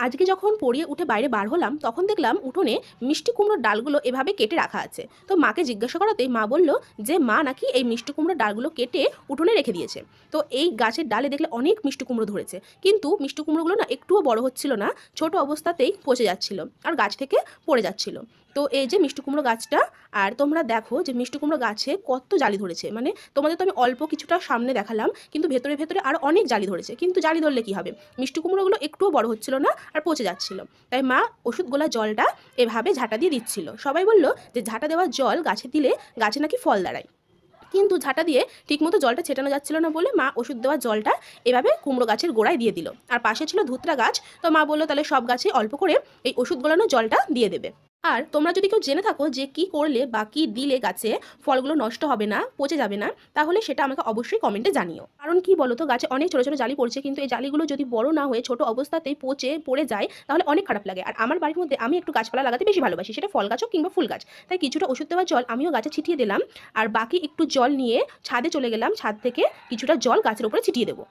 আজকে যখন পড়িয়ে উঠে বাইরে বার হলাম তখন দেখলাম উঠোনে মিষ্টি কুমড়োর ডালগুলো এভাবে কেটে রাখা আছে। তো মাকে জিজ্ঞাসা করাতেই মা বলল যে মা নাকি এই মিষ্টি কুমড়োর ডালগুলো কেটে উঠোনে রেখে দিয়েছে। তো এই গাছের ডালে দেখলে অনেক মিষ্টি কুমড়ো ধরেছে, কিন্তু মিষ্টি কুমড়োগুলো না একটুও বড় হচ্ছিল না, ছোট অবস্থাতেই পচে যাচ্ছিল আর গাছ থেকে পড়ে যাচ্ছিল। তো এই যে মিষ্টি কুমড়ো গাছটা, আর তোমরা দেখো যে মিষ্টি কুমড়ো গাছে কত জালি ধরেছে। মানে তোমাদের তো আমি অল্প কিছুটা সামনে দেখালাম, কিন্তু ভেতরে ভেতরে আরও অনেক জালি ধরেছে। কিন্তু জালি ধরলে কি হবে, মিষ্টি কুমড়োগুলো একটুও বড় হচ্ছিল না আর পচে যাচ্ছিল। তাই মা ওষুধ গোলা জলটা এভাবে ঝাঁটা দিয়ে দিচ্ছিল। সবাই বলল যে ঝাঁটা দেওয়া জল গাছে দিলে গাছে নাকি ফল দাঁড়ায়, কিন্তু ঝাঁটা দিয়ে ঠিকমতো জলটা ছেটানো যাচ্ছিল না বলে মা ওষুধ দেওয়া জলটা এভাবে কুমড়ো গাছের গোড়ায় দিয়ে দিল। আর পাশে ছিল ধুতরা গাছ, তো মা বললো তাহলে সব গাছে অল্প করে এই ওষুধ গোলানো জলটা দিয়ে দেবে। আর তোমরা যদি কেউ জেনে থাকো যে কি করলে বা কি দিলে গাছে ফলগুলো নষ্ট হবে না, পচে যাবে না, তাহলে সেটা আমাকে অবশ্যই কমেন্টে জানিও। কারণ কি বলো তো, গাছে অনেক ছোটো ছোটো জালি পড়ছে, কিন্তু এই জালিগুলো যদি বড় না হয়ে ছোট অবস্থাতেই পচে পড়ে যায় তাহলে অনেক খারাপ লাগে। আর আমার বাড়ির মধ্যে আমি একটু গাছপালা লাগাতে বেশি ভালোবাসি, সেটা ফল গাছ হোক কিংবা ফুল গাছ। তাই কিছুটা ওষুধ দেওয়া জল আমিও গাছে ছিটিয়ে দিলাম, আর বাকি একটু জল নিয়ে ছাদে চলে গেলাম, ছাদ থেকে কিছুটা জল গাছের উপরে ছিটিয়ে দেবো।